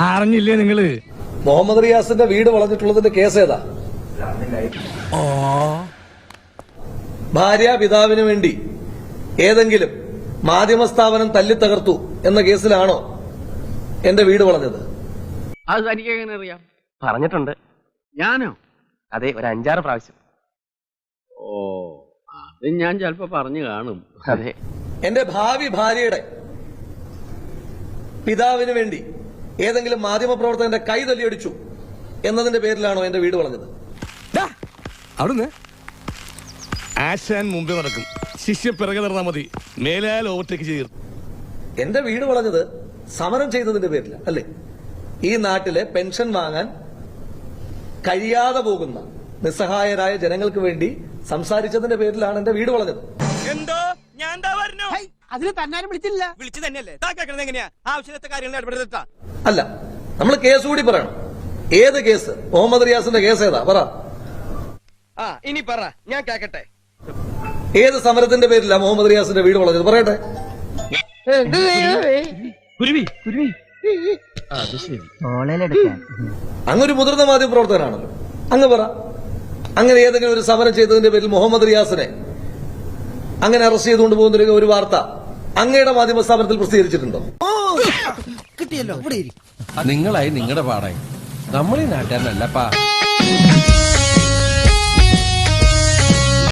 അറിഞ്ഞില്ലേ നിങ്ങള്? മുഹമ്മദ് റിയാസിന്റെ വീട് വളഞ്ഞിട്ടുള്ളതിന്റെ കേസ് ഏതാ? ഭാര്യ പിതാവിന് വേണ്ടി ഏതെങ്കിലും മാധ്യമ സ്ഥാപനം തല്ലിത്തകർത്തു എന്ന കേസിലാണോ എന്റെ വീട് വളഞ്ഞത്? അത് തനിക്ക് എങ്ങനെ അറിയാം? പറഞ്ഞിട്ടുണ്ട്. ഞാനോ? അതെ, ഒരു 5-6 പ്രാവശ്യം. ഓ, അത് ഞാൻ ചിലപ്പോ പറഞ്ഞു കാണും. അതെ. എന്റെ ഭാവി ഭാര്യയുടെ പിതാവിന് വേണ്ടി ഏതെങ്കിലും മാധ്യമ പ്രവർത്തകന്റെ കൈ തല്ലിയടിച്ചു എന്നതിന്റെ പേരിലാണോ എന്റെ വീട് വളഞ്ഞത്? അവിടുന്ന് ആശാൻ മുമ്പേ നടക്കും, ശിഷ്യ പിറകെ നടന്നാൽ മതി, മേലാൽ ഓവർടേക്ക് ചെയ്യും. എന്റെ വീട് വളഞ്ഞത് സമരം ചെയ്തതിന്റെ പേരില അല്ലേ? ഈ നാട്ടിലെ പെൻഷൻ വാങ്ങാൻ കഴിയാതെ പോകുന്ന നിസ്സഹായരായ ജനങ്ങൾക്ക് വേണ്ടി സംസാരിച്ചതിന്റെ പേരിലാണ് എന്റെ വീട് വളഞ്ഞത്. എന്തോ ഞാൻ പറഞ്ഞു, അതിന് തന്നാരും വിളിച്ചില്ല. വിളിച്ചു തന്നെയല്ലേ എങ്ങനെയാ ആവശ്യത്തെ കാര്യങ്ങൾ ഇടപെടുത്താ? അല്ല, നമ്മൾ കേസ് കൂടി പറയണം. ഏത് കേസ്? മുഹമ്മദ് റിയാസിന്റെ കേസ് ഏതാ? പറ. ഇനി പറ, ഞാൻ കേക്കട്ടെ. ഏത് സമരത്തിന്റെ പേരിലാ മുഹമ്മദ് റിയാസിന്റെ വീട് വളഞ്ഞത്? പറയട്ടെ. അങ്ങൊരു മുതിർന്ന മാധ്യമ പ്രവർത്തകനാണല്ലോ, അങ്ങ് പറ. അങ്ങനെ ഏതെങ്കിലും ഒരു സമരം ചെയ്തതിന്റെ പേരിൽ മുഹമ്മദ് റിയാസിനെ അങ്ങനെ അറസ്റ്റ് ചെയ്തുകൊണ്ട് പോകുന്ന ഒരു വാർത്ത അങ്ങയുടെ മാധ്യമ സ്ഥാപനത്തിൽ പ്രസിദ്ധീകരിച്ചിട്ടുണ്ടോ? കിട്ടിയല്ലോ. നിങ്ങളായി നിങ്ങളുടെ പാടായി, നമ്മളീ നാട്ടുകാരനല്ലപ്പാ.